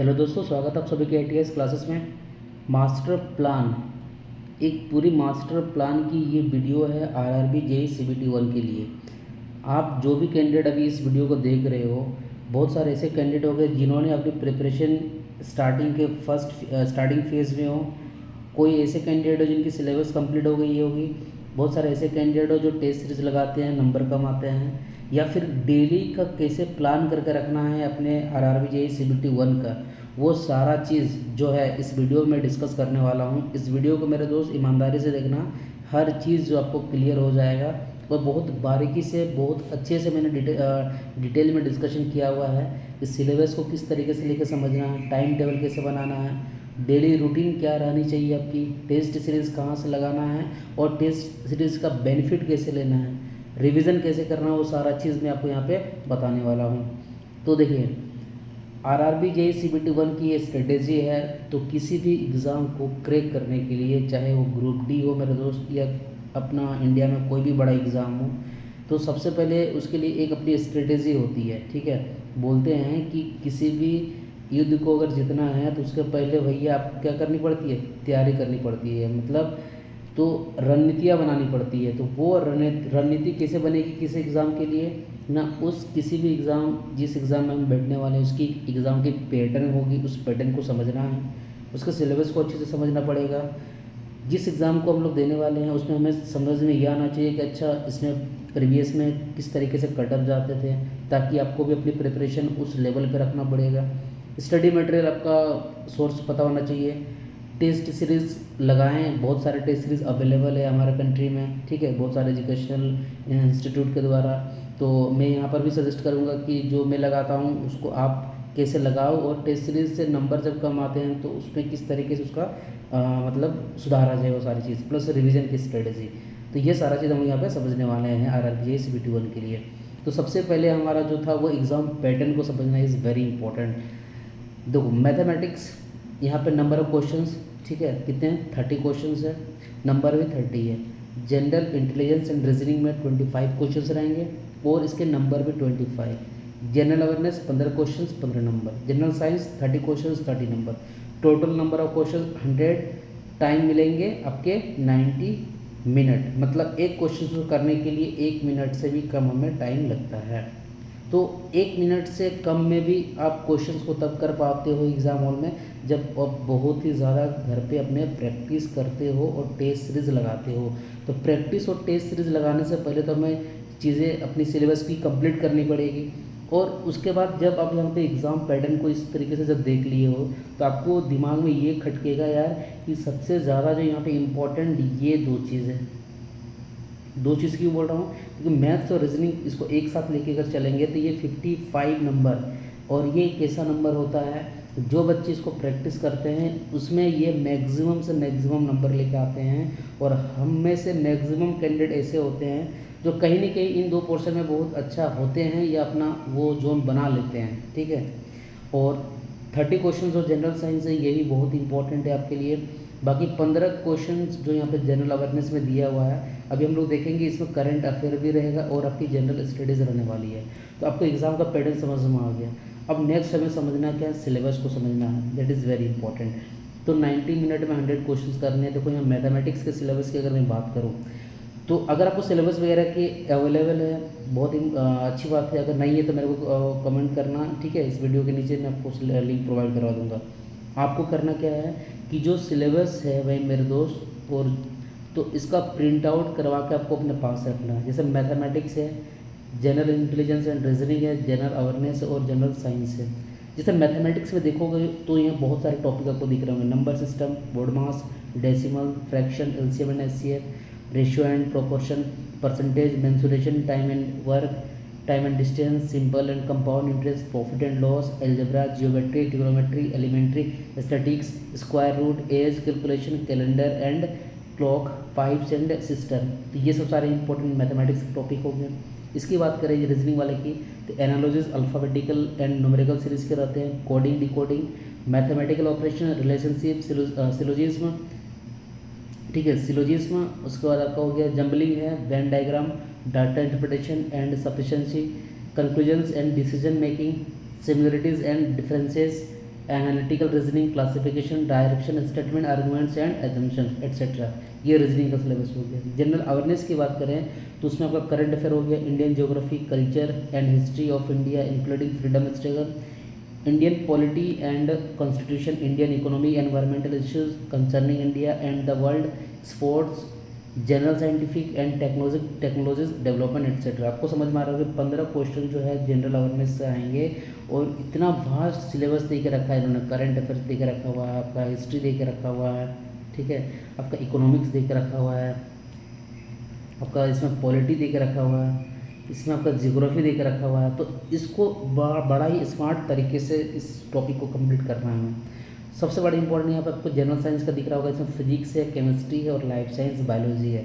Hello दोस्तों, स्वागत है आप सभी के ITS क्लासेस में। मास्टर प्लान, एक पूरी मास्टर प्लान की ये वीडियो है RRB JEE CBT 1 के लिए। आप जो भी कैंडिडेट अभी इस वीडियो को देख रहे हो, बहुत सारे ऐसे कैंडिडेट हो गए जिन्होंने अपनी प्रिपरेशन स्टार्टिंग फेज़ में हो। कोई ऐसे कैंडिडेट हो जिनकी सिलेबस कंप्लीट हो गई होगी। बहुत सारे ऐसे कैंडिडेट हो जो टेस्ट सीरीज लगाते हैं, नंबर कम आते हैं। या फिर डेली का कैसे प्लान करके रखना है अपने RRB JEE CBT 1 का, वो सारा चीज़ जो है इस वीडियो में डिस्कस करने वाला हूँ। इस वीडियो को मेरे दोस्त ईमानदारी से देखना, हर चीज़ जो आपको क्लियर हो जाएगा। और बहुत बारीकी से, बहुत अच्छे से मैंने डिटेल में डिस्कशन किया हुआ है। इस सिलेबस को किस तरीके से लेकर समझना है, टाइम टेबल कैसे बनाना है, डेली रूटीन क्या रहनी चाहिए आपकी, टेस्ट सीरीज़ कहाँ से लगाना है और टेस्ट सीरीज़ का बेनिफिट कैसे लेना है, रिवीजन कैसे करना है, वो सारा चीज़ मैं आपको यहाँ पे बताने वाला हूँ। तो देखिए, RRB JEE CBT 1 की ये स्ट्रेटेजी है। तो किसी भी एग्ज़ाम को क्रैक करने के लिए, चाहे वो ग्रुप डी हो मेरे दोस्त, या अपना इंडिया में कोई भी बड़ा एग्ज़ाम हो, तो सबसे पहले उसके लिए एक अपनी स्ट्रेटेजी होती है। ठीक है, बोलते हैं कि किसी भी युद्ध को अगर जीतना है तो उसके पहले भैया आपको क्या करनी पड़ती है, तैयारी करनी पड़ती है। मतलब तो रणनीतियाँ बनानी पड़ती है। तो वो रणनीति कैसे बनेगी किसी एग्ज़ाम के लिए ना, उस किसी भी एग्ज़ाम, जिस एग्ज़ाम में हम बैठने वाले हैं उसकी एग्ज़ाम की पैटर्न होगी, उस पैटर्न को समझना है, उसके सिलेबस को अच्छे से समझना पड़ेगा। जिस एग्ज़ाम को हम लोग देने वाले हैं उसमें हमें समझ में ये आना चाहिए कि अच्छा, इसमें प्रीवियस में किस तरीके से कटअप जाते थे, ताकि आपको भी अपनी प्रिपरेशन उस लेवल पे रखना पड़ेगा। स्टडी मटेरियल आपका सोर्स पता होना चाहिए। टेस्ट सीरीज़ लगाएं, बहुत सारे टेस्ट सीरीज़ अवेलेबल है हमारे कंट्री में। ठीक है, बहुत सारे एजुकेशनल इंस्टीट्यूट के द्वारा। तो मैं यहाँ पर भी सजेस्ट करूँगा कि जो मैं लगाता हूँ उसको आप कैसे लगाओ, और टेस्ट सीरीज़ से नंबर जब कम आते हैं तो उसमें किस तरीके से उसका मतलब सुधारा जाए, वो सारी चीज़ प्लस रिवीजन की स्ट्रेटजी। तो ये सारा चीज़ हम यहाँ पे समझने वाले हैं RRB JEE CBT 1 के लिए। तो सबसे पहले हमारा जो था वो एग्ज़ाम पैटर्न को समझना इज़ वेरी इंपॉर्टेंट। देखो, मैथमेटिक्स, यहाँ पे नंबर ऑफ क्वेश्चंस, ठीक है, कितने हैं, 30 क्वेश्चंस है, नंबर भी 30 है। जनरल इंटेलिजेंस एंड रीजनिंग में 25 क्वेश्चंस रहेंगे और इसके नंबर भी 25। General awareness 15 questions 15 number. General science 30 questions 30 number. Total number of question 100। Time मिलेंगे आपके 90 मिनट। मतलब एक क्वेश्चन को करने के लिए 1 मिनट से भी कम हमें टाइम लगता है। तो 1 मिनट से कम में भी आप क्वेश्चंस को तब कर पाते हो एग्ज़ाम हॉल में जब आप बहुत ही ज़्यादा घर पे अपने प्रैक्टिस करते हो और टेस्ट सीरीज़ लगाते हो। तो प्रैक्टिस और टेस्ट सीरीज़ लगाने से पहले तो हमें चीज़ें अपनी सिलेबस की कंप्लीट करनी पड़ेगी। और उसके बाद जब आप यहाँ पे एग्ज़ाम पैटर्न को इस तरीके से जब देख लिए हो तो आपको दिमाग में ये खटकेगा यार कि सबसे ज़्यादा जो यहाँ पे इम्पोर्टेंट ये दो चीज़ है। दो चीज़ क्यों बोल रहा हूँ, क्योंकि मैथ्स और रीजनिंग इसको एक साथ लेके अगर चलेंगे तो ये 55 नंबर, और ये एक ऐसा नंबर होता है जो बच्चे इसको प्रैक्टिस करते हैं उसमें ये मैक्सिमम से मैक्सिमम नंबर लेके आते हैं। और हम में से मैक्सिमम कैंडिडेट ऐसे होते हैं जो कहीं ना कहीं इन दो पोर्शन में बहुत अच्छा होते हैं या अपना वो जोन बना लेते हैं। ठीक है, और 30 क्वेश्चन जो जनरल साइंस है ये भी बहुत इंपॉर्टेंट है आपके लिए। बाकी 15 क्वेश्चन जो यहाँ पे जनरल अवेयरनेस में दिया हुआ है, अभी हम लोग देखेंगे इसमें करंट अफेयर भी रहेगा और आपकी जनरल स्टडीज़ रहने वाली है। तो आपको एग्ज़ाम का पैटर्न समझ में आ गया। अब नेक्स्ट हमें समझना क्या है, सिलेबस को समझना है, दैट इज़ वेरी इंपॉर्टेंट। तो 90 मिनट में 100 क्वेश्चन करने हैं। देखो, यहाँ मैथमेटिक्स के सिलेबस की अगर मैं बात करूँ तो अगर आपको सिलेबस वगैरह के अवेलेबल है बहुत ही अच्छी बात है। अगर नहीं है तो मेरे को कमेंट करना, ठीक है, इस वीडियो के नीचे मैं आपको लिंक प्रोवाइड करवा दूँगा। आपको करना क्या है कि जो सिलेबस है भाई मेरे दोस्त, और तो इसका प्रिंट आउट करवा के आपको अपने पास रखना है। जैसे मैथमेटिक्स है, जनरल इंटेलिजेंस एंड रीजनिंग है, जनरल अवेयरनेस और जनरल साइंस है। जैसे मैथमेटिक्स में देखोगे तो यहाँ बहुत सारे टॉपिक आपको दिख रहे होंगे, number system, BODMAS, decimal, fraction, LCM and HCF, ratio and proportion, percentage, mensuration, time and work, time and distance, simple and compound interest, profit and loss, algebra, geometry, trigonometry, elementary, statics, square root, age calculation, calendar and clock, pipes and system. तो ये सब सारे important mathematics के topic हो गए। इसकी बात करें रीजनिंग वाले की तो एनालॉजिस, अल्फ़ाबेटिकल एंड न्यूमेरिकल सीरीज के रहते हैं, coding, decoding, mathematical operation, relationship, syllogism, ठीक है, सिलोजिज्म। उसके बाद आपका हो गया जम्बलिंग है, Venn diagram, data interpretation and sufficiency, conclusions and decision making, similarities and differences, analytical reasoning, classification, direction statement, arguments and assumption etcetera, ये रीजनिंग का सिलेबस हो गया। जनरल अवेयरनेस की बात करें तो उसमें आपका करंट अफेयर हो गया, Indian geography, culture and history of India including freedom struggle, Indian polity and constitution, Indian economy, environmental issues concerning India and the world, sports, general scientific and technologies development etcetera. आपको समझ में आ रहा है कि 15 question जो है general awareness से आएंगे, और इतना वास्ट सिलेबस दे के रखा है इन्होंने। करंट अफेयर्स दे के रखा हुआ है, आपका हिस्ट्री दे के रखा हुआ है, ठीक है, आपका इकोनॉमिक्स दे के रखा हुआ है, आपका इसमें पॉलिटी दे के रखा हुआ है, इसमें आपका जियोग्राफी दे के रखा हुआ है। तो इसको बड़ा ही स्मार्ट तरीके से इस टॉपिक को कंप्लीट करना है हमें। सबसे बड़ा इंपॉर्टेंट यहाँ पर आपको जनरल साइंस का दिख रहा होगा, इसमें फिजिक्स है, केमिस्ट्री है और लाइफ साइंस बायोलॉजी है।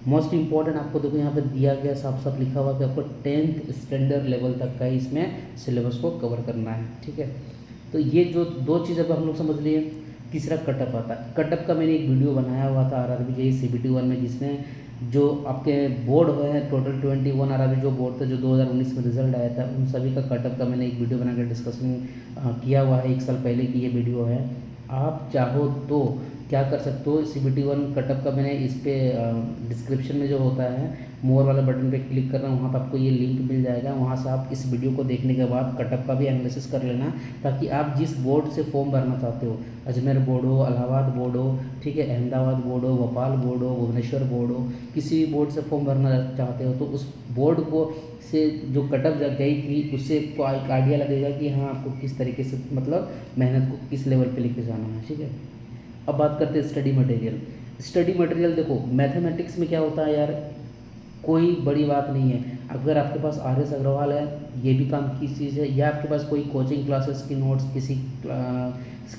मोस्ट इंपॉर्टेंट आपको देखो यहाँ पे दिया गया, साफ साफ लिखा हुआ कि आपको 10th स्टैंडर्ड लेवल तक का इसमें सिलेबस को कवर करना है, ठीक है। तो ये जो दो चीज़ अब हम लोग समझ लिए। तीसरा कटअप आता है। कटअप का मैंने एक वीडियो बनाया हुआ था RRB JEE CBT 1 में, जिसमें जो आपके बोर्ड हुए हैं टोटल 21 RRB जो बोर्ड थे, जो 2019 में रिजल्ट आया था, उन सभी का कटअप का मैंने एक वीडियो बनाकर डिस्कशन किया हुआ है। 1 साल पहले की ये वीडियो है। आप चाहो तो क्या कर सकते हो, CBT 1 कटअप का मैंने इस पर डिस्क्रिप्शन में जो होता है मोर वाला बटन पे क्लिक करना, वहाँ पर आपको ये लिंक मिल जाएगा। वहाँ से आप इस वीडियो को देखने के बाद कटअप का भी एनालिसिस कर लेना, ताकि आप जिस बोर्ड से फॉर्म भरना चाहते हो, अजमेर बोर्ड हो, इलाहाबाद बोर्ड हो, ठीक है, अहमदाबाद बोर्ड हो, भोपाल बोर्ड हो, भुवनेश्वर बोर्ड हो, किसी भी बोर्ड से फॉर्म भरना चाहते हो, तो उस बोर्ड को से जो कटअप गई थी उससे आपको एक आइडिया लगेगा कि हाँ आपको किस तरीके से मतलब मेहनत को किस लेवल पे लेके जाना है, ठीक है। अब बात करते हैं स्टडी मटेरियल। स्टडी मटेरियल देखो, मैथमेटिक्स में क्या होता है यार, कोई बड़ी बात नहीं है। अगर आपके पास RS अग्रवाल है, ये भी काम की चीज़ है, या आपके पास कोई कोचिंग क्लासेस की नोट्स किसी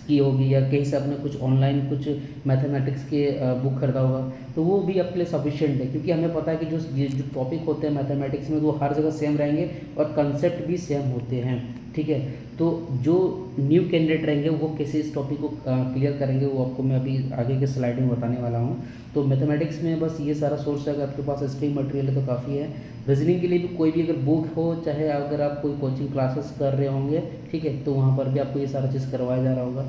की होगी, या कहीं से आपने कुछ ऑनलाइन कुछ मैथमेटिक्स के बुक खरीदा होगा, तो वो भी आपके लिए सफिशिएंट है। क्योंकि हमें पता है कि जो टॉपिक होते हैं मैथमेटिक्स में, वो हर जगह सेम रहेंगे और कंसेप्ट भी सेम होते हैं, ठीक है। तो जो न्यू कैंडिडेट रहेंगे वो कैसे इस टॉपिक को क्लियर करेंगे, वो आपको मैं अभी आगे के स्लाइड में बताने वाला हूँ। तो मैथमेटिक्स में बस ये सारा सोर्स है। अगर आपके पास स्टडी मटेरियल है तो काफ़ी है। रीजनिंग के लिए भी कोई भी अगर बुक हो, चाहे अगर आप कोई कोचिंग क्लासेस कर रहे होंगे, ठीक है, तो वहाँ पर भी आपको ये सारा चीज़ करवाया जा रहा होगा।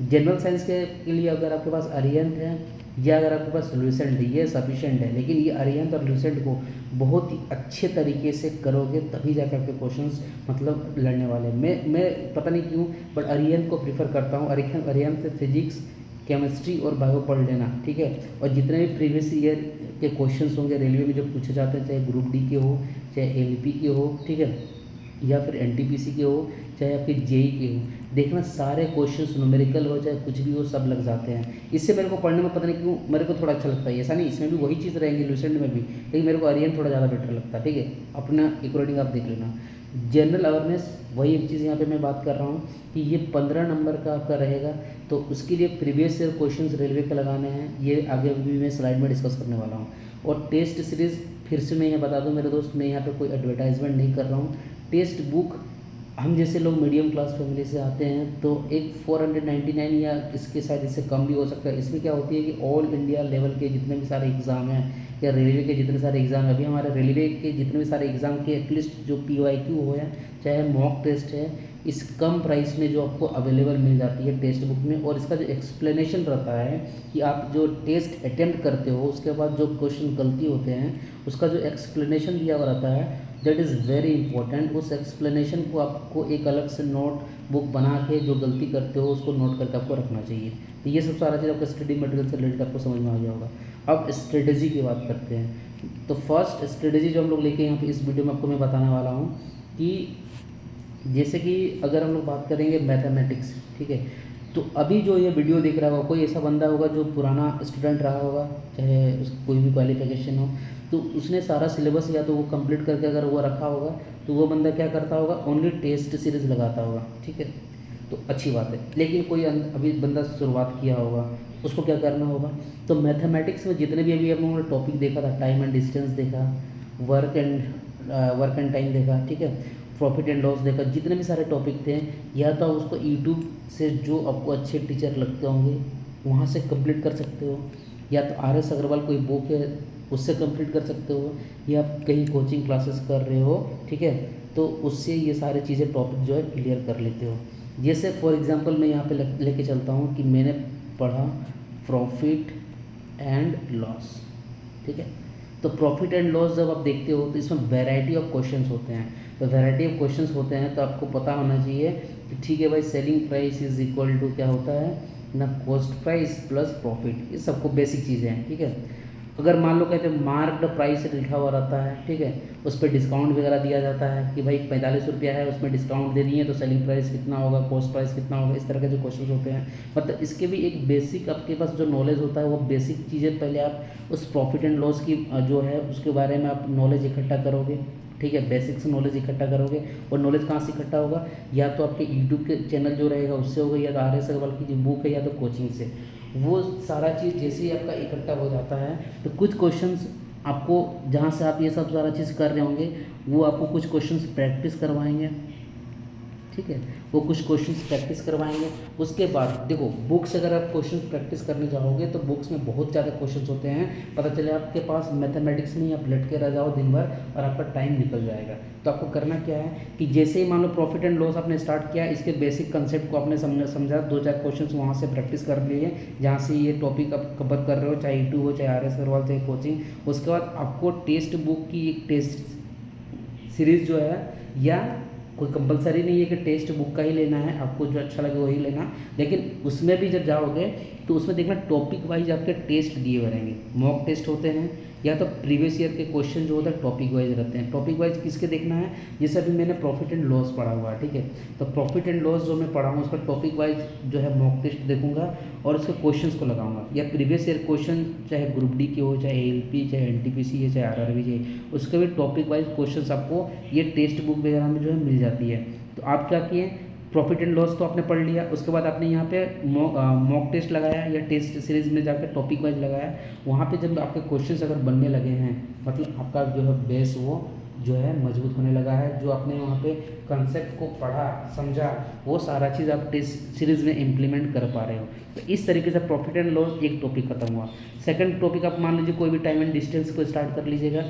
जनरल साइंस के लिए अगर आपके पास अरिहंत है या अगर आपके पास लुसेंट है, ये सफिशिएंट है। लेकिन ये अरिहंत और लुसेंट को बहुत ही अच्छे तरीके से करोगे तभी जाकर आपके क्वेश्चंस मतलब लड़ने वाले हैं। मैं पता नहीं क्यों बट अरिहंत को प्रीफर करता हूँ। अरिहंत से फिजिक्स, केमिस्ट्री और बायो पढ़ लेना, ठीक है। और जितने भी प्रीवियस ईयर के क्वेश्चंस होंगे रेलवे में जो पूछे जाते हैं, चाहे ग्रुप D के हो, चाहे LP के हो, ठीक है, या फिर NTPC के हो, चाहे आपके JEE के हो, देखना सारे क्वेश्चंस न्यूमेरिकल हो चाहे कुछ भी हो, सब लग जाते हैं। इससे मेरे को पढ़ने में पता नहीं क्यों मेरे को थोड़ा अच्छा लगता है। ऐसा नहीं, इसमें भी वही चीज़ रहेंगी, लुसेंट में भी, लेकिन मेरे को अरिहंत थोड़ा ज़्यादा बेटर लगता है, ठीक है। अपना अकॉर्डिंग आप देख लेना। जनरल अवेयरनेस, वही एक चीज़ यहाँ पे मैं बात कर रहा हूँ कि ये 15 नंबर का आपका रहेगा। तो उसके लिए प्रीवियस ईयर क्वेश्चंस रेलवे के लगाने हैं, ये आगे भी मैं स्लाइड में डिस्कस करने वाला हूँ। और टेस्ट सीरीज़ फिर से मैं ये बता दूँ मेरे दोस्त, मैं यहाँ पे कोई एडवर्टाइजमेंट नहीं कर रहा हूँ। टेस्ट बुक हम जैसे लोग मीडियम क्लास फैमिली से आते हैं तो एक 499 या इसके शायद इससे कम भी हो सकता है। इसमें क्या होती है कि ऑल इंडिया लेवल के जितने भी सारे एग्ज़ाम हैं या रेलवे के जितने सारे एग्ज़ाम हैं, अभी हमारे रेलवे के जितने भी सारे एग्ज़ाम के एटलीस्ट जो PYQ हो है, चाहे मॉक टेस्ट है, इस कम प्राइस में जो आपको अवेलेबल मिल जाती है टेक्स्ट बुक में। और इसका जो एक्सप्लेनेशन रहता है कि आप जो टेस्ट अटेम्प्ट करते हो उसके बाद जो क्वेश्चन गलती होते हैं उसका जो एक्सप्लेनेशन दिया हुआ रहता है, दैट इज़ वेरी इंपॉर्टेंट। उस एक्सप्लेनेशन को आपको एक अलग से नोट बुक बना के जो गलती करते हो उसको नोट करके आपको रखना चाहिए। तो ये सब सारा चीज़ आपका स्टडी मटेरियल से रिलेटेड आपको समझ में आ गया होगा। अब स्ट्रेटजी की बात करते हैं। तो फर्स्ट स्ट्रेटजी जो हम लोग लेके यहाँ पे इस वीडियो में आपको मैं बताने वाला हूँ कि जैसे कि अगर हम लोग बात करेंगे मैथमेटिक्स, ठीक है, तो अभी जो ये वीडियो देख रहा होगा कोई ऐसा बंदा होगा जो पुराना स्टूडेंट रहा होगा, चाहे उसकी कोई भी क्वालिफिकेशन हो, तो उसने सारा सिलेबस या तो वो कंप्लीट करके अगर वो रखा होगा तो वो बंदा क्या करता होगा, ओनली टेस्ट सीरीज़ लगाता होगा, ठीक है, तो अच्छी बात है। लेकिन कोई अभी बंदा शुरुआत किया होगा, उसको क्या करना होगा, तो मैथमेटिक्स में जितने भी अभी हम लोगों ने टॉपिक देखा था, टाइम एंड डिस्टेंस देखा, वर्क एंड टाइम देखा, ठीक है, प्रॉफिट एंड लॉस देखा, जितने भी सारे टॉपिक थे, या तो उसको यूट्यूब से जो आपको अच्छे टीचर लगते होंगे वहाँ से कंप्लीट कर सकते हो, या तो RS अग्रवाल कोई बुक है उससे कंप्लीट कर सकते हो, या आप कहीं कोचिंग क्लासेस कर रहे हो, ठीक है, तो उससे ये सारी चीज़ें टॉपिक जो है क्लियर कर लेते हो। जैसे फॉर एग्जांपल मैं यहाँ पे लेके चलता हूँ कि मैंने पढ़ा प्रॉफिट एंड लॉस, ठीक है। तो प्रॉफिट एंड लॉस जब आप देखते हो तो इसमें वैरायटी ऑफ क्वेश्चंस होते हैं। तो वैरायटी ऑफ क्वेश्चंस होते हैं तो आपको पता होना चाहिए कि ठीक है भाई, selling price is equal to क्या होता है ना, कॉस्ट प्राइस प्लस प्रॉफिट। ये सबको बेसिक चीज़ें हैं, ठीक है। अगर मान लो कहते हैं मार्क्ड प्राइस लिखा हुआ रहता है, ठीक है, उस पर डिस्काउंट वगैरह दिया जाता है कि भाई 45 रुपया है, उसमें डिस्काउंट दे दिए तो सेलिंग प्राइस कितना होगा, कॉस्ट प्राइस कितना होगा, इस तरह के जो क्वेश्चन होते हैं। मतलब इसके भी एक बेसिक आपके पास जो नॉलेज होता है वो बेसिक चीज़ें पहले आप उस प्रॉफिट एंड लॉस की जो है उसके बारे में आप नॉलेज इकट्ठा करोगे, ठीक है। बेसिक से नॉलेज इकट्ठा करोगे और नॉलेज कहाँ से इकट्ठा होगा, या तो आपके यूट्यूब के चैनल जो रहेगा उससे होगा, या तो RS अग्रवाल की जो बुक है, या तो कोचिंग से। वो सारा चीज़ जैसे ही आपका इकट्ठा हो जाता है तो कुछ क्वेश्चंस आपको, जहाँ से आप ये सब सारा चीज़ कर रहे होंगे, वो आपको कुछ क्वेश्चंस प्रैक्टिस करवाएंगे, ठीक है। वो कुछ क्वेश्चंस प्रैक्टिस करवाएंगे। उसके बाद देखो, बुक्स अगर आप क्वेश्चंस प्रैक्टिस करने जाओगे तो बुक्स में बहुत ज़्यादा क्वेश्चंस होते हैं, पता चले आपके पास मैथमेटिक्स में आप लटके रह जाओ दिन भर और आपका टाइम निकल जाएगा। तो आपको करना क्या है कि जैसे ही मान लो प्रॉफिट एंड लॉस आपने स्टार्ट किया, इसके बेसिक कंसेप्ट को आपने समझा 2-4 क्वेश्चन वहाँ से प्रैक्टिस कर लिए जहाँ से ये टॉपिक आप कवर कर रहे हो, चाहे यूट्यूब हो, चाहे RS अग्रवाल, चाहे कोचिंग। उसके बाद आपको टेक्स्ट बुक की एक टेस्ट सीरीज़ जो है, या कोई कंपलसरी नहीं है कि टेक्स्ट बुक का ही लेना है, आपको जो अच्छा लगे वही लेना, लेकिन उसमें भी जब जाओगे तो उसमें देखना टॉपिक वाइज आपके टेस्ट दिए हुए रहेंगे। मॉक टेस्ट होते हैं या तो प्रीवियस ईयर के क्वेश्चन जो होता है टॉपिक वाइज रहते हैं। टॉपिक वाइज किसके देखना है, जैसे अभी मैंने प्रॉफिट एंड लॉस पढ़ा हुआ है, ठीक है, तो प्रॉफिट एंड लॉस जो मैं पढ़ा हूँ उसका टॉपिक वाइज जो है मॉक टेस्ट देखूंगा और उसके क्वेश्चंस को लगाऊंगा। या प्रीवियस ईयर क्वेश्चन चाहे ग्रुप डी के हो, चाहे ALP, चाहे NTPC है, चाहे RRB चाहिए, उसके भी टॉपिक वाइज क्वेश्चन आपको ये टेक्स्ट बुक वगैरह में जो है मिल जाती है। तो आप क्या किए, प्रॉफिट एंड लॉस तो आपने पढ़ लिया, उसके बाद आपने यहाँ पे मॉक टेस्ट लगाया या टेस्ट सीरीज में जाकर टॉपिक वाइज लगाया। वहाँ पे जब आपके क्वेश्चंस अगर बनने लगे हैं, मतलब आपका जो है बेस वो जो है मजबूत होने लगा है, जो आपने वहाँ पे कंसेप्ट को पढ़ा समझा, वो सारा चीज़ आप टेस्ट सीरीज में इम्प्लीमेंट कर पा रहे हो। तो इस तरीके से प्रॉफिट एंड लॉस एक टॉपिक खत्म हुआ। सेकंड टॉपिक आप मान लीजिए कोई भी टाइम एंड डिस्टेंस को स्टार्ट कर लीजिएगा,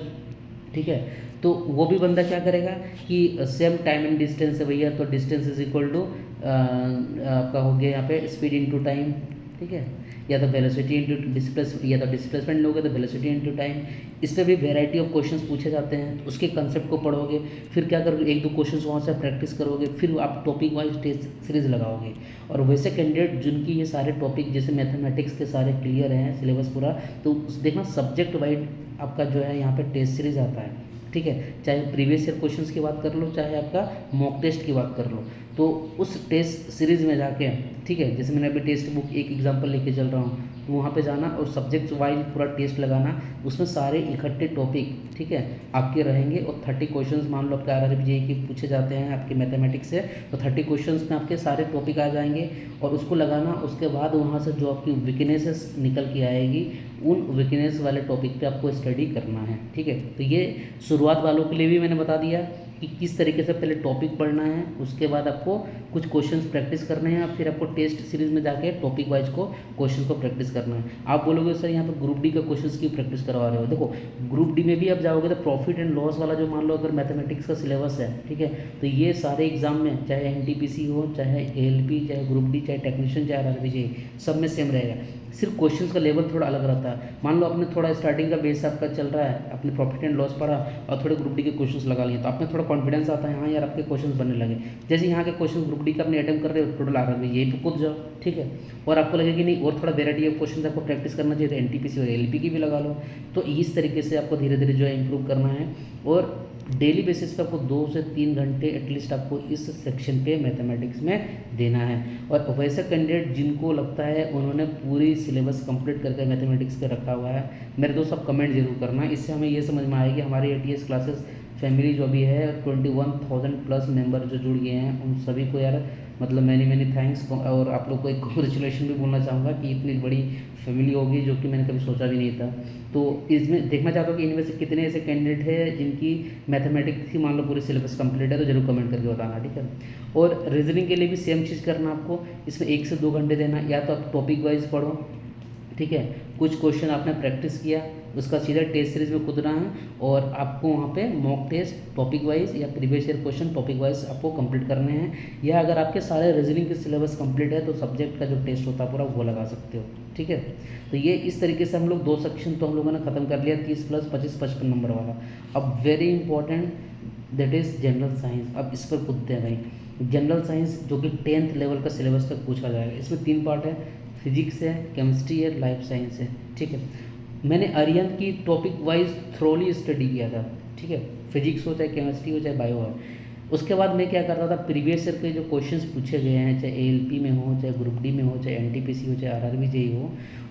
ठीक है। तो वो भी बंदा क्या करेगा कि सेम टाइम एंड डिस्टेंस है भैया, तो डिस्टेंस इज इक्वल टू आपका हो गया यहाँ पे स्पीड इनटू टाइम, ठीक है, या तो वेलोसिटी इनटू डिस्प्लेस, या तो डिस्प्लेसमेंट लोगे तो वेलोसिटी इनटू टाइम। इस पर भी वेराइटी ऑफ क्वेश्चंस पूछे जाते हैं, उसके कंसेप्ट को पढ़ोगे, फिर क्या करोगे 1-2 क्वेश्चंस वहाँ से प्रैक्टिस करोगे, फिर आप टॉपिक वाइज टेस्ट सीरीज लगाओगे। और वैसे कैंडिडेट जिनकी ये सारे टॉपिक जैसे मैथमेटिक्स के सारे क्लियर हैं सिलेबस पूरा, तो देखना सब्जेक्ट वाइज आपका जो है यहाँ पे टेस्ट सीरीज आता है, ठीक है। चाहे प्रीवियस ईयर क्वेश्चंस की बात कर लो, चाहे आपका मॉक टेस्ट की बात कर लो, तो उस टेस्ट सीरीज़ में जाके, ठीक है, जैसे मैंने अभी टेक्स्ट बुक एक एग्जांपल लेके चल रहा हूँ, तो वहाँ पे जाना और सब्जेक्ट वाइज पूरा टेस्ट लगाना, उसमें सारे इकट्ठे टॉपिक, ठीक है, आपके रहेंगे। और 30 क्वेश्चंस मान लो आपके RRB JEE के पूछे जाते हैं आपके मैथमेटिक्स से, तो 30 क्वेश्चंस में आपके सारे टॉपिक आ जाएंगे और उसको लगाना। उसके बाद वहाँ से जो आपकी वीकनेसेस निकल के आएगी, उन वीकनेस वाले टॉपिक पे आपको स्टडी करना है, ठीक है। तो ये शुरुआत वालों के लिए भी मैंने बता दिया कि किस तरीके से पहले टॉपिक पढ़ना है, उसके बाद आपको कुछ क्वेश्चंस प्रैक्टिस करने हैं, फिर आपको टेस्ट सीरीज में जाके टॉपिक वाइज को क्वेश्चंस को प्रैक्टिस करना है। आप बोलोगे सर यहाँ पर ग्रुप डी का क्वेश्चंस की प्रैक्टिस करवा रहे हो, देखो ग्रुप डी में भी आप जाओगे तो प्रॉफिट एंड लॉस वाला जो मान लो अगर मैथमेटिक्स का सिलेबस है, ठीक है, तो ये सारे एग्जाम में चाहे NTPC हो, चाहे ALP, चाहे ग्रुप डी, चाहे टेक्नीशियन, चाहे RRB JEE, सब में सेम रहेगा। सिर्फ क्वेश्चंस का लेवल थोड़ा अलग रहता है। मान लो आपने थोड़ा स्टार्टिंग का बेस आपका चल रहा है, आपने प्रॉफिट एंड लॉस पढ़ा और थोड़े ग्रुप डी के क्वेश्चंस लगा लिए, तो आपने थोड़ा कॉन्फिडेंस आता है, हाँ यार आपके क्वेश्चंस बनने लगे। जैसे यहाँ के क्वेश्चन ग्रुप डी का अपने अटेम्प्ट कर रहे हो, टोटल RRB यही पे कूद जाओ, ठीक है, और आपको लगे कि नहीं और थोड़ा वेराइटी ऑफ क्वेश्चन आपको प्रैक्टिस करना चाहिए, तो NTPC और ALP की भी लगा लो। तो इस तरीके से आपको धीरे धीरे जो है इंप्रूव करना है और डेली बेसिस पे आपको 2 से 3 घंटे एटलीस्ट आपको इस सेक्शन पे मैथमेटिक्स में देना है। और वैसे कैंडिडेट जिनको लगता है उन्होंने पूरी सिलेबस कंप्लीट करके मैथमेटिक्स का रखा हुआ है, मेरे दोस्त आप कमेंट जरूर करना, इससे हमें ये समझ में आएगी कि हमारी ATS क्लासेस फैमिली जो भी है 21,000 प्लस मेंबर जो जुड़ गए हैं, उन सभी को यार मतलब मैनी थैंक्स। और आप लोग को एक कॉन्ग्रेचुलेशन भी बोलना चाहूँगा कि इतनी बड़ी फैमिली होगी जो कि मैंने कभी सोचा भी नहीं था। तो इसमें देखना चाहता हूँ कि इनमें से कितने ऐसे कैंडिडेट हैं जिनकी मैथमेटिक्स की मान लो पूरी सिलेबस कंप्लीट है, तो जरूर कमेंट करके बताना, ठीक है। और रीजनिंग के लिए भी सेम चीज़ करना आपको, इसमें 1 से 2 घंटे देना, या तो आप टॉपिक वाइज पढ़ो, ठीक है, कुछ क्वेश्चन आपने प्रैक्टिस किया, उसका सीधा टेस्ट सीरीज में कूदना है और आपको वहाँ पे मॉक टेस्ट टॉपिक वाइज या previous year question topic wise आपको कंप्लीट करने हैं। या अगर आपके सारे रीजनिंग के सिलेबस कंप्लीट है तो सब्जेक्ट का जो टेस्ट होता है पूरा वो लगा सकते हो, ठीक है। तो ये इस तरीके से हम लोग 2 सेक्शन तो हम लोगों ने ख़त्म कर लिया, 30 प्लस 25 55 नंबर वाला। अब very important that is general science. अब इस पर कूदते हैं भाई। जनरल साइंस जो कि 10th लेवल का सिलेबस तक पूछा जाएगा। इसमें 3 पार्ट है, फिजिक्स है, केमिस्ट्री है, लाइफ साइंस है, ठीक है। मैंने अरिहंत की टॉपिक वाइज थ्रोली स्टडी किया था, ठीक है। फिजिक्स हो चाहे केमिस्ट्री हो चाहे बायो हो। उसके बाद मैं क्या करता था, प्रीवियस ईयर के जो क्वेश्चंस पूछे गए हैं, चाहे एएलपी में हो, चाहे ग्रुप डी में हो, चाहे एनटीपीसी हो, चाहे आरआरबी जेईई हो,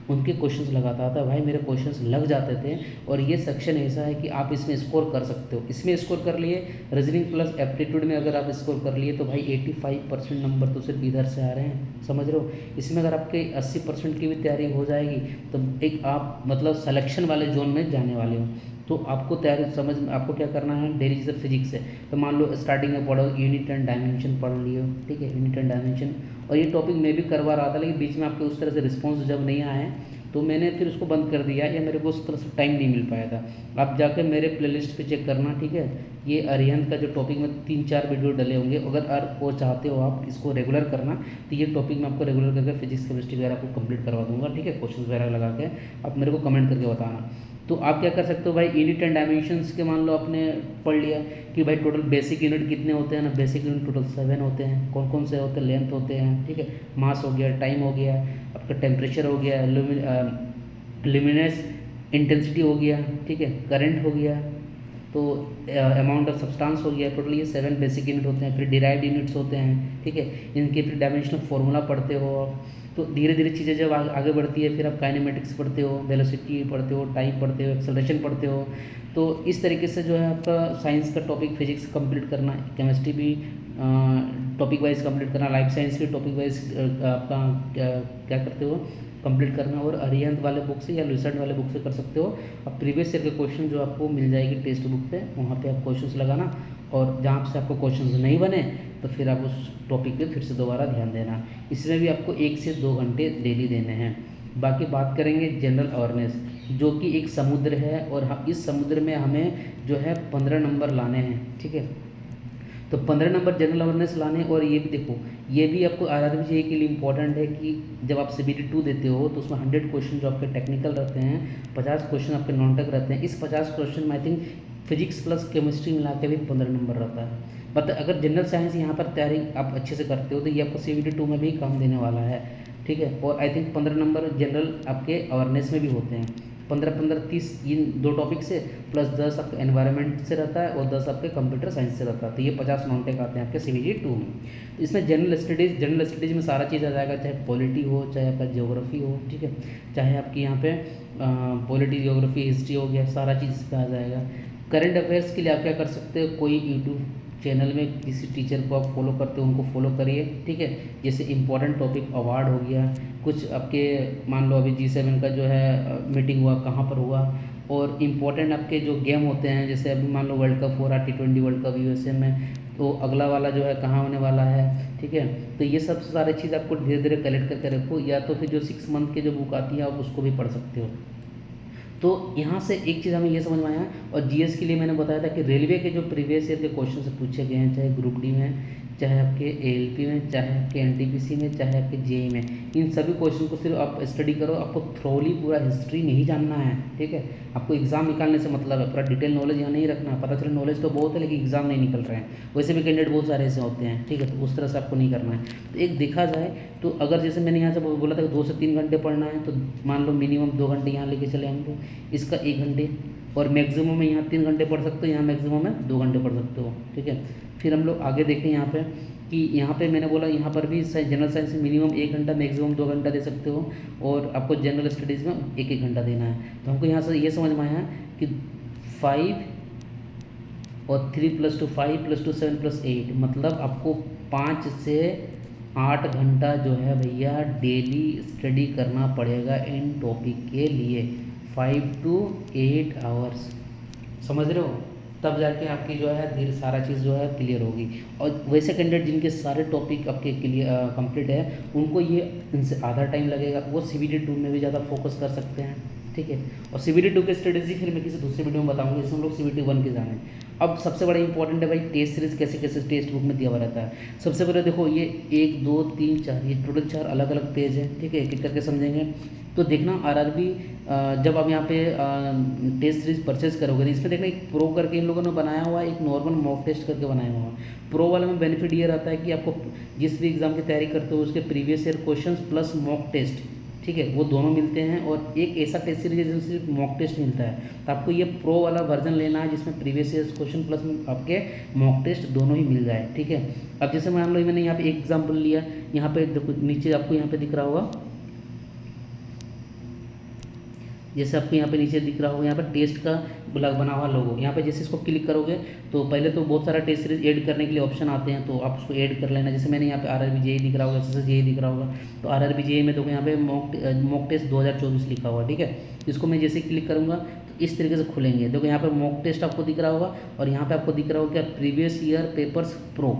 उनके क्वेश्चंस लगाता था भाई। मेरे क्वेश्चंस लग जाते थे और ये सेक्शन ऐसा है कि आप इसमें स्कोर कर सकते हो। इसमें स्कोर कर लिए, रीजनिंग प्लस एप्टीट्यूड में अगर आप स्कोर कर लिए तो भाई 85% नंबर तो सिर्फ इधर से आ रहे हैं, समझ रहे हो। इसमें अगर आपके 80% की भी तैयारी हो जाएगी तो एक आप मतलब सिलेक्शन वाले जोन में जाने वाले हो। तो आपको तैयारी समझ में आपको क्या करना है, डेली जैसे फिजिक्स है तो मान लो स्टार्टिंग में पढ़ो यूनिट एंड डायमेंशन पढ़ लियो, ठीक है, यूनिट एंड डायमेंशन। और ये टॉपिक मैं भी करवा रहा था लेकिन बीच में आपके उस तरह से रिस्पॉन्स जब नहीं आए तो मैंने फिर उसको बंद कर दिया या मेरे को उस तरह से टाइम नहीं मिल पाया था। आप जाकर मेरे प्लेलिस्ट पे चेक करना, ठीक है। ये अरिहंत का जो टॉपिक में 3-4 वीडियो डले होंगे, अगर वो चाहते हो आप इसको रेगुलर करना तो ये टॉपिक मैं आपको रेगुलर करके फिजिक्स केमिस्ट्री वगैरह आपको कंप्लीट करवा दूंगा, ठीक है। क्वेश्चन वगैरह लगा के आप मेरे को कमेंट करके बताना। तो आप क्या कर सकते हो भाई, यूनिट एंड डायमेंशंस के मान लो आपने पढ़ लिया कि भाई टोटल बेसिक यूनिट कितने होते हैं ना, बेसिक यूनिट टोटल 7 होते हैं। कौन कौन से होते हैं, लेंथ होते हैं, ठीक है, मास हो गया, टाइम हो गया, आपका टेम्परेचर हो गया, ल्यूमिनेस इंटेंसिटी हो गया, ठीक है, करंट हो गया, तो अमाउंट ऑफ सब्सटेंस हो गया। टोटल ये 7 बेसिक यूनिट होते हैं। फिर डिराइव्ड यूनिट्स होते हैं, ठीक है, इनके फिर डायमेंशनल फार्मूला पढ़ते हो आप। तो धीरे धीरे चीज़ें जब आगे बढ़ती है फिर आप काइनेमेटिक्स पढ़ते हो, वेलोसिटी पढ़ते हो, टाइम पढ़ते हो, एक्सेलरेशन पढ़ते हो। तो इस तरीके से जो है आपका साइंस का टॉपिक फिजिक्स कंप्लीट करना, केमिस्ट्री भी टॉपिक वाइज कंप्लीट करना, लाइफ साइंस भी टॉपिक वाइज आपका क्या करते हो कंप्लीट करना। और अरिहंत वाले बुक से या लुसेंट वाले बुक से कर सकते हो। अब प्रीवियस ईयर के क्वेश्चन जो आपको मिल जाएगी टेक्स्ट बुक पे, वहाँ पे आप क्वेश्चंस लगाना और जहाँ से आपको क्वेश्चंस नहीं बने तो फिर आप उस टॉपिक पे फिर से दोबारा ध्यान देना। इसमें भी आपको 1 से 2 घंटे डेली देने हैं। बाकी बात करेंगे जनरल अवेयरनेस, जो कि एक समुद्र है और इस समुद्र में हमें जो है 15 नंबर लाने हैं, ठीक है। तो 15 नंबर जनरल अवेयरनेस लाने। और ये भी देखो, ये भी आपको आरआरबी जेईई के लिए इंपॉर्टेंट है कि जब आप सीबीटी 2 देते हो तो उसमें 100 क्वेश्चन जो आपके टेक्निकल रहते हैं, 50 क्वेश्चन आपके नॉन टेक रहते हैं। इस 50 क्वेश्चन में I think physics plus chemistry मिला के भी 15 नंबर रहता है। बट अगर जनरल साइंस यहाँ पर तैयारी आप अच्छे से करते हो तो ये आपको सीबीटी 2 में भी काम देने वाला है, ठीक है। और आई थिंक 15 नंबर जनरल आपके अवेयरनेस में भी होते हैं। 15-15-30 इन 2 टॉपिक से प्लस 10 आपके एनवायरनमेंट से रहता है और 10 आपके कंप्यूटर साइंस से रहता है। तो ये 50 नॉन टेक आते हैं आपके सीबीटी 2 में। तो इसमें जनरल स्टडीज़ में सारा चीज़ आ जाएगा, चाहे पॉलिटी हो, चाहे आपका ज्योग्राफी हो, ठीक है, चाहे आपकी यहाँ पे पॉलिटी, ज्योग्राफी, हिस्ट्री हो गया, सारा चीज़ इस पर आ जाएगा। करंट अफेयर्स के लिए आप क्या कर सकते हो, कोई यूट्यूब चैनल में किसी टीचर को आप फॉलो करते हो उनको फॉलो करिए, ठीक है। जैसे इंपॉर्टेंट टॉपिक अवार्ड हो गया, कुछ आपके मान लो अभी G7 का जो है मीटिंग हुआ कहाँ पर हुआ, और इम्पोर्टेंट आपके जो गेम होते हैं, जैसे अभी मान लो वर्ल्ड कप हो रहा, T20 वर्ल्ड कप यूएसए में, तो अगला वाला जो है कहाँ होने वाला है, ठीक है। तो ये सब सारी चीज़ आपको धीरे धीरे कलेक्ट करके रखो, या तो फिर जो 6 मंथ के जो बुक आती है आप उसको भी पढ़ सकते हो। तो यहाँ से एक चीज़ हमें ये समझ में आया। और जीएस के लिए मैंने बताया था कि रेलवे के जो प्रीवियस ईयर के क्वेश्चन से पूछे गए हैं, चाहे ग्रुप डी में, चाहे आपके एएलपी में, चाहे आपके एनटीपीसी में, चाहे आपके जेईई में, इन सभी क्वेश्चन को सिर्फ आप स्टडी करो। आपको थ्रोली पूरा हिस्ट्री नहीं जानना है, ठीक है। आपको एग्जाम निकालने से मतलब है, पूरा डिटेल नॉलेज यहाँ नहीं रखना। पता चले नॉलेज तो बहुत है लेकिन एग्जाम नहीं निकल रहे हैं, वैसे भी कैंडिडेट बहुत सारे ऐसे होते हैं, ठीक है। तो उस तरह से आपको नहीं करना है। तो एक देखा जाए तो अगर जैसे मैंने यहाँ से बोला था कि 2 से 3 घंटे पढ़ना है, तो मान लो मिनिमम 2 घंटे यहाँ लेके चले हम लोग, इसका 1 घंटे, और मैक्सिमम में यहाँ 3 घंटे पढ़ सकते हो, यहाँ मैक्सिमम में 2 घंटे पढ़ सकते हो, ठीक है। फिर हम लोग आगे देखें यहाँ पे कि यहाँ पे मैंने बोला यहाँ पर भी जनरल साइंस में मिनिमम 1 घंटा, मैक्सिमम 2 घंटा दे सकते हो, और आपको जनरल स्टडीज़ में 1-1 घंटा देना है। तो हमको यहाँ से ये समझ में आया कि 5 और 3 + 2 5 + 2 7 + 8, मतलब आपको 5 से 8 घंटा जो है भैया डेली स्टडी करना पड़ेगा इन टॉपिक के लिए, 5 to 8 आवर्स, समझ रहे हो। तब जाके आपकी जो है धीरे सारा चीज़ जो है क्लियर होगी। और वैसे कैंडिडेट जिनके सारे टॉपिक आपके क्लियर कंप्लीट है, उनको ये इनसे आधा टाइम लगेगा, वो सीबीटी 2 में भी ज़्यादा फोकस कर सकते हैं, ठीक है। और CBT 2 की स्ट्रेटेजी फिर मैं किसी दूसरे वीडियो में बताऊंगा, इसमें हम लोग CBT 1 की जाने। अब सबसे बड़ा इंपॉर्टेंट है भाई टेस्ट सीरीज कैसे कैसे टेक्स्ट बुक में दिया हुआ रहता है। सबसे पहले देखो ये 1 2 3 4 ये टोटल 4 अलग अलग पेज है, ठीक है, एक एक करके समझेंगे। तो देखना RRB जब आप यहाँ पे टेस्ट सीरीज परचेज करोगे तो इसमें देखना एक प्रो करके इन लोगों ने बनाया हुआ है, एक नॉर्मल मॉक टेस्ट करके बनाया हुआ है। प्रो वाले में बेनिफिट ये रहता है कि आपको जिस भी एग्ज़ाम की तैयारी करते हो उसके previous year questions plus mock test, ठीक है, वो दोनों मिलते हैं। और एक ऐसा टेस्ट सीरीज है जिसमें सिर्फ मॉक टेस्ट मिलता है, तो आपको ये प्रो वाला वर्जन लेना है जिसमें प्रीवियस ईयर क्वेश्चन प्लस आपके मॉक टेस्ट दोनों ही मिल जाए, ठीक है। अब जैसे मान लो मैंने यहाँ पे एक एग्जाम्पल लिया, यहाँ पे देखो नीचे आपको यहाँ पे दिख रहा होगा, जैसे आपको यहाँ पे नीचे दिख रहा होगा यहाँ पे टेस्ट का बना हुआ लोगो, यहाँ पे जैसे इसको क्लिक करोगे तो पहले तो बहुत सारा टेस्ट सीरीज ऐड करने के लिए ऑप्शन आते हैं, तो आप उसको ऐड कर लेना। जैसे मैंने यहाँ पे RRB JEE दिख रहा होगा, SSC JEE दिख रहा होगा, तो RRB JEE में देखो यहाँ पे मॉक टेस्ट 2024 लिखा हुआ, ठीक है। इसको मैं जैसे क्लिक करूँगा तो इस तरीके से खुलेंगे। देखो यहाँ पर मॉक टेस्ट आपको दिख रहा होगा और यहाँ पर आपको दिख रहा होगा प्रीवियस ईयर पेपर्स प्रो।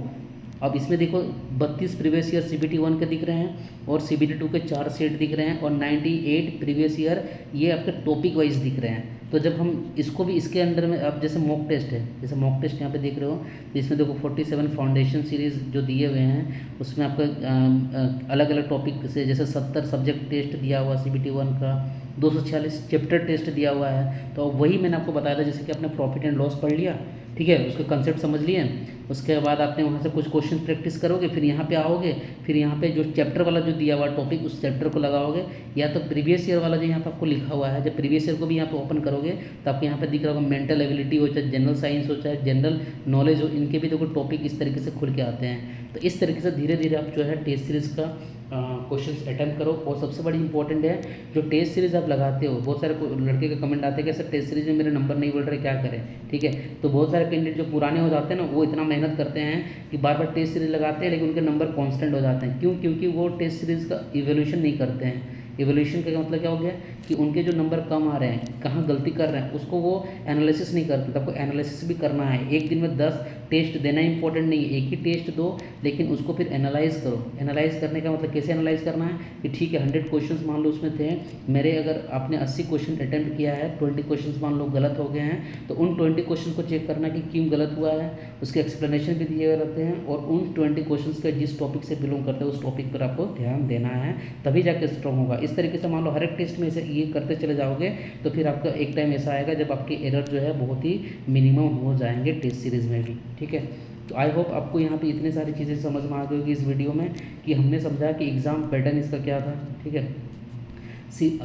अब इसमें देखो 32 प्रीवियस ईयर CBT 1 के दिख रहे हैं और CBT 2 के 4 सेट दिख रहे हैं और 98 प्रीवियस ईयर ये आपके टॉपिक वाइज दिख रहे हैं। तो जब हम इसको भी इसके अंडर में, अब जैसे मॉक टेस्ट है, जैसे मॉक टेस्ट यहाँ पे देख रहे हो, तो इसमें देखो 47 फाउंडेशन सीरीज़ जो दिए हुए हैं उसमें आपका अलग अलग टॉपिक से, जैसे 70 सब्जेक्ट टेस्ट दिया हुआ CBT 1 का, 246 चैप्टर टेस्ट दिया हुआ है। तो वही मैंने आपको बताया था, जैसे कि आपने प्रॉफिट एंड लॉस पढ़ लिया, ठीक है, उसके कंसेप्ट समझ लिए, उसके बाद आपने वहाँ से कुछ क्वेश्चन प्रैक्टिस करोगे, फिर यहाँ पे आओगे, फिर यहाँ पे जो चैप्टर वाला जो दिया हुआ टॉपिक उस चैप्टर को लगाओगे, या तो प्रीवियस ईयर वाला जो यहाँ पे आपको लिखा हुआ है, जब प्रीवियस ईयर को भी यहाँ पे ओपन करोगे तो आपको यहाँ पे दिख रहा होगा मेंटल एबिलिटी हो, चाहे जनरल साइंस हो, चाहे जनरल नॉलेज हो, इनके भी देखो टॉपिक इस तरीके से खुल के आते हैं। तो इस तरीके से धीरे धीरे आप जो है टेस्ट सीरीज़ का क्वेश्चंस अटैम्प्ट करो। और सबसे बड़ी इंपॉर्टेंट है जो टेस्ट सीरीज़ आप लगाते हो, बहुत सारे लड़के का कमेंट आते हैं कि सर टेस्ट सीरीज़ में मेरे नंबर नहीं बढ़ रहे, क्या करें, ठीक है। तो बहुत सारे कैंडिडेट जो पुराने हो जाते हैं ना, वो इतना मेहनत करते हैं कि बार बार टेस्ट सीरीज लगाते हैं लेकिन उनके नंबर कांस्टेंट हो जाते हैं। क्यों? क्योंकि वो टेस्ट सीरीज़ का इवोल्यूशन नहीं करते हैं। इवोल्यूशन का मतलब क्या हो गया कि उनके जो नंबर कम आ रहे हैं, कहाँ गलती कर रहे हैं, उसको वो एनालिसिस नहीं करते। तो आपको एनालिसिस भी करना है। एक दिन में 10 टेस्ट देना इंपॉर्टेंट नहीं है, एक ही टेस्ट दो लेकिन उसको फिर एनालाइज करो। एनालाइज करने का मतलब कैसे एनालाइज करना है कि ठीक है 100 क्वेश्चंस मान लो उसमें थे मेरे, अगर आपने 80 क्वेश्चन अटैम्प्ट किया है, 20 क्वेश्चंस मान लो गलत हो गए हैं, तो उन 20 क्वेश्चन को चेक करना कि क्यों गलत हुआ है, उसके एक्सप्लेनेशन भी दिए हुए रहते हैं। और उन 20 क्वेश्चन का जिस टॉपिक से बिलोंग करते हैं उस टॉपिक पर आपको ध्यान देना है, तभी जाके स्ट्रॉन्ग होगा। इस तरीके से मान लो हर एक टेस्ट में ऐसे ये करते चले जाओगे तो फिर आपका एक टाइम ऐसा आएगा जब आपके एरर जो है बहुत ही मिनिमम हो जाएंगे टेस्ट सीरीज़ में भी, ठीक है। तो आई होप आपको यहाँ पे इतनी सारी चीज़ें समझ में आ गई होगी इस वीडियो में कि हमने समझा कि एग्ज़ाम पैटर्न इसका क्या था, ठीक है।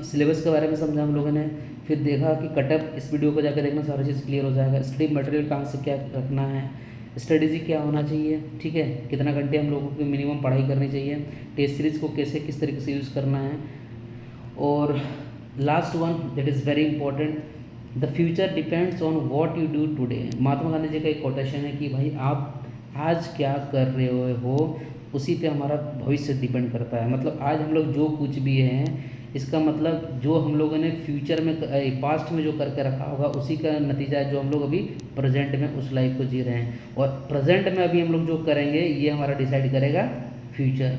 सिलेबस के बारे में समझा हम लोगों ने, फिर देखा कि कटअप, इस वीडियो को जाकर देखना सारी चीज़ क्लियर हो जाएगा। स्टडी मटेरियल कहाँ से क्या रखना है, स्ट्रेटेजी क्या होना चाहिए, ठीक है, कितना घंटे हम लोगों को मिनिमम पढ़ाई करनी चाहिए, टेस्ट सीरीज़ को कैसे किस तरीके से यूज़ करना है। और last one that is very important, the future depends on what you do today. Mahatma Gandhi ji का एक कोटेशन है कि भाई आप आज क्या कर रहे हो उसी पे हमारा भविष्य डिपेंड करता है। मतलब आज हम लोग जो कुछ भी हैं, इसका मतलब जो हम लोगों ने फ्यूचर में पास्ट में जो करके रखा होगा उसी का नतीजा है जो हम लोग अभी प्रेजेंट में उस लाइफ को जी रहे हैं। और प्रेजेंट में अभी हम लोग जो करेंगे ये हमारा डिसाइड करेगा फ्यूचर।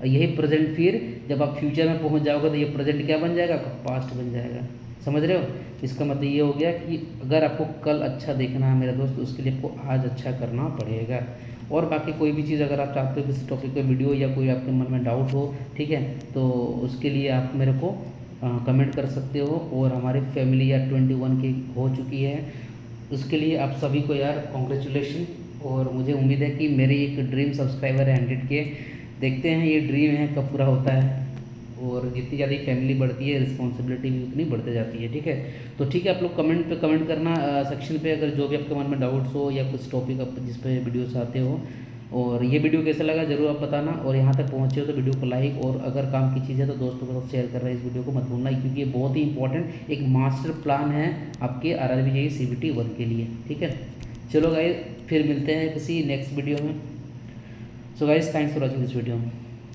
और यही प्रेजेंट फिर जब आप फ्यूचर में पहुंच जाओगे तो ये प्रेजेंट क्या बन जाएगा, पास्ट बन जाएगा। समझ रहे हो? इसका मतलब ये हो गया कि अगर आपको कल अच्छा देखना है मेरा दोस्त, उसके लिए आपको आज अच्छा करना पड़ेगा। और बाकी कोई भी चीज़ अगर आप चाहते हो किसी टॉपिक पे वीडियो या कोई आपके मन में डाउट हो, ठीक है, तो उसके लिए आप मेरे को कमेंट कर सकते हो। और हमारी फैमिली यार 21 की हो चुकी है, उसके लिए आप सभी को यार कॉन्ग्रेचुलेशन। और मुझे उम्मीद है कि मेरी एक ड्रीम सब्सक्राइबर है 100 के। देखते हैं ये ड्रीम है कब पूरा होता है। और जितनी ज़्यादा फैमिली बढ़ती है रिस्पॉन्सिबिलिटी भी उतनी बढ़ती जाती है, ठीक है। तो ठीक है, आप लोग कमेंट करना सेक्शन पे अगर जो भी आपके मन में डाउट्स हो या कुछ टॉपिक आप जिस पे वीडियो चाहते हो। और ये वीडियो कैसा लगा ज़रूर आप बताना। और यहाँ तक पहुँचे हो तो वीडियो को लाइक, और अगर काम की चीज़ है तो दोस्तों के साथ शेयर कर रहे हैं इस वीडियो को मत भूलना, क्योंकि ये बहुत ही इंपॉर्टेंट एक मास्टर प्लान है आपके RRB JEE CBT 1 के लिए, ठीक है। चलो गाइस, फिर मिलते हैं किसी नेक्स्ट वीडियो में। So guys, thanks for watching this video.